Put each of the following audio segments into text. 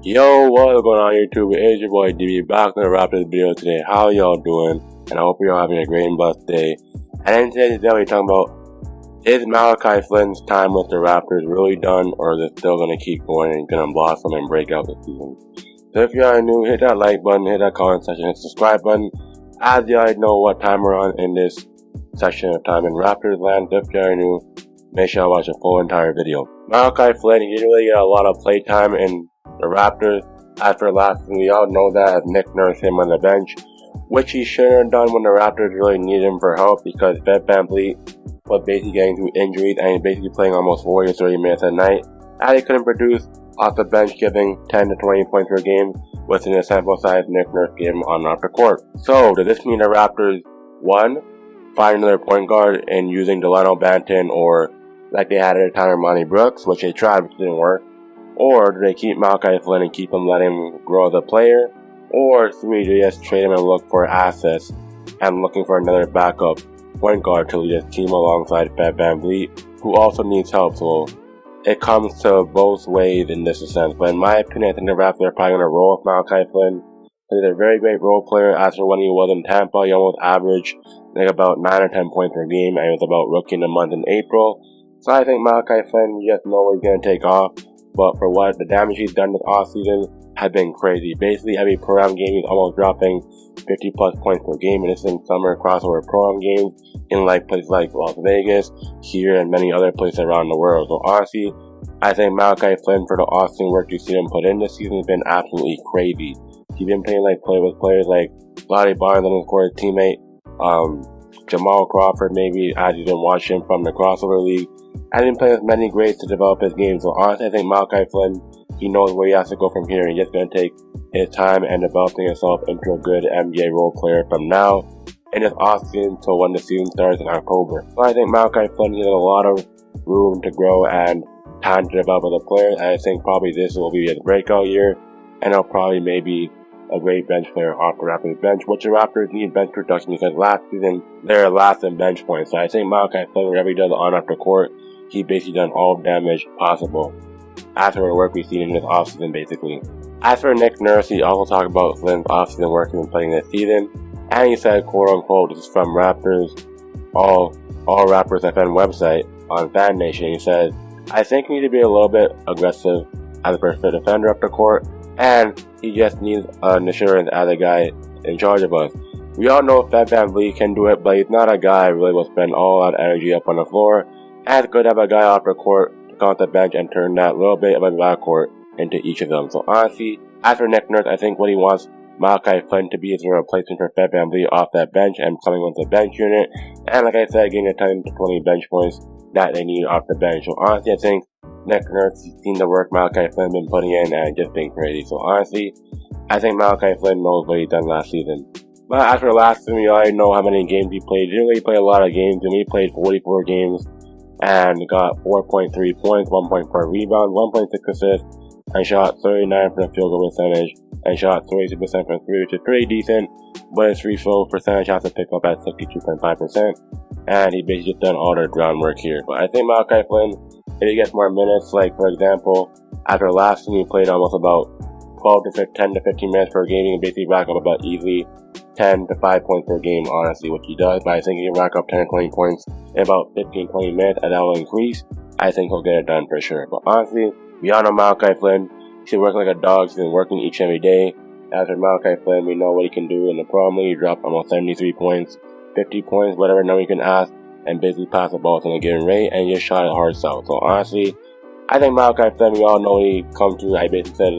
Yo, what's going on YouTube? It's your boy DB back in the Raptors video today. How y'all doing? And I hope you're having a great and blessed day. And in today's video, we're talking about, is Malachi Flynn's time with the Raptors really done, or is it still going to keep going and going to blossom and break out this season? So if you are new, hit that like button, hit that comment section, hit the subscribe button, as you already know what time we're on in this section of time in Raptors land. If you are new, make sure to watch the full entire video. Malachi Flynn, he didn't really get a lot of play time in the Raptors after last season. We all know that, as Nick nursed him on the bench, which he shouldn't have done when the Raptors really needed him for help, because VanVleet was basically getting through injuries and he's basically playing almost 40 or 30 minutes a night, and he couldn't produce off the bench, giving 10 to 20 points per game within the sample size Nick Nurse gave him on and off the court. So does this mean the Raptors, one, find another point guard and using Delano Banton, or like they had at the time of Monty Brooks, which they tried which didn't work? Or do they keep Malachi Flynn and keep him, let him grow as a player? Or three, do they just trade him and look for assets and looking for another backup point guard to lead his team alongside VanVleet, who also needs help? So it comes to both ways in this sense. But in my opinion, I think the Raptors are probably going to roll with Malachi Flynn. He's a very great role player. After when he was in Tampa, he almost averaged like about 9 or 10 points per game, and he was about rookie in the month in April. So I think Malachi Flynn, you just know what he's going to take off. But for what the damage he's done this offseason has been crazy. Basically, every pro-am game he's almost dropping 50 plus points per game, and this is in summer crossover pro-am games in like places like Las Vegas, here, and many other places around the world. So honestly, I think Malachi Flynn, for the offseason work you see him put in this season, has been absolutely crazy. He's been playing like play with players like Scottie Barnes and his core teammate, Jamal Crawford, maybe, as you didn't watch him from the crossover league. I've been playing with many greats to develop his game. So honestly, I think Malachi Flynn, he knows where he has to go from here, and he's just going to take his time and developing himself into a good NBA role player from now in this offseason till when the season starts in October. So I think Malachi Flynn has a lot of room to grow and time to develop as a player, and I think probably this will be his breakout year, and he'll probably maybe a great bench player off the Raptors bench, which the Raptors need bench production, because last season they're last in bench points. So I think Malachi Flynn, whatever he does on off the court, he basically done all damage possible after the work we've seen in this offseason, basically. As for Nick Nurse, he also talked about Flynn's offseason work he's been playing this season, and he said, quote unquote, this is from Raptors, all Raptors FM website on Fan Nation. He said, I think we need to be a little bit aggressive as a preferred defender up the court, and he just needs an assurance as a guy in charge of us. We all know VanVleet can do it, but he's not a guy who really will spend all that energy up on the floor. And it's good to have a guy off the court to come off the bench and turn that little bit of a backcourt into each of them. So honestly, after Nick Nurse, I think what he wants Malachi Flynn to be is a replacement for VanVleet off that bench and coming onto the bench unit. And like I said, getting a 10 to 20 bench points that they need off the bench. So honestly, I think Nick Nurse has seen the work Malachi Flynn been putting in and just been crazy. So honestly, I think Malachi Flynn knows what he done last season. But after last season, we already know how many games he played. He didn't really play a lot of games, and he played 44 games and got 4.3 points, 1.4 rebounds, 1.6 assists, and shot 39% from the field goal percentage, and shot 32% from three, which is pretty decent, but his free throw percentage has to pick up at 62.5%, and he basically just done all the groundwork here. But I think Malachi Flynn, if he gets more minutes, like for example, after last season he played almost about 10 to 15 minutes per game, he can basically rack up about easily 10 to 5 points per game, honestly, which he does. But I think he can rack up 10 to 20 points in about 15-20 minutes, and that will increase. I think he'll get it done for sure. But honestly, we all know Malachi Flynn. He's working like a dog. He's been working each and every day. As for Malachi Flynn, we know what he can do in the Pro League. He dropped almost 73 points, 50 points, whatever number you can ask, and basically pass the ball to a given rate, and he just shot it hard south. So honestly, I think Malachi Flynn, we all know he comes to. I basically said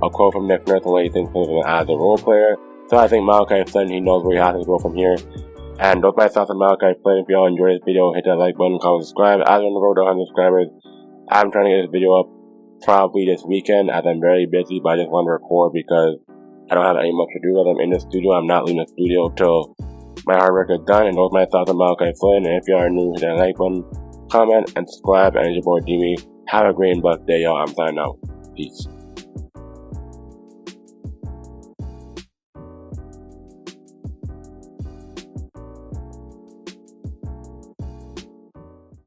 a quote from Nick Nurse on what he thinks he's going to as a role player. So I think Malachi Flynn, he knows where he has to go from here. And those are my thoughts on Malachi Flynn. If y'all enjoyed this video, hit that like button, comment, subscribe. As we're on the road to 100 subscribers, I'm trying to get this video up probably this weekend, as I'm very busy, but I just want to record because I don't have any much to do as I'm in the studio. I'm not leaving the studio till my hard work is done. And those are my thoughts on Malachi Flynn. And if y'all are new, hit that like button, comment, and subscribe. And it's your boy Jimmy. Have a great and blessed day, y'all. I'm signing out. Peace.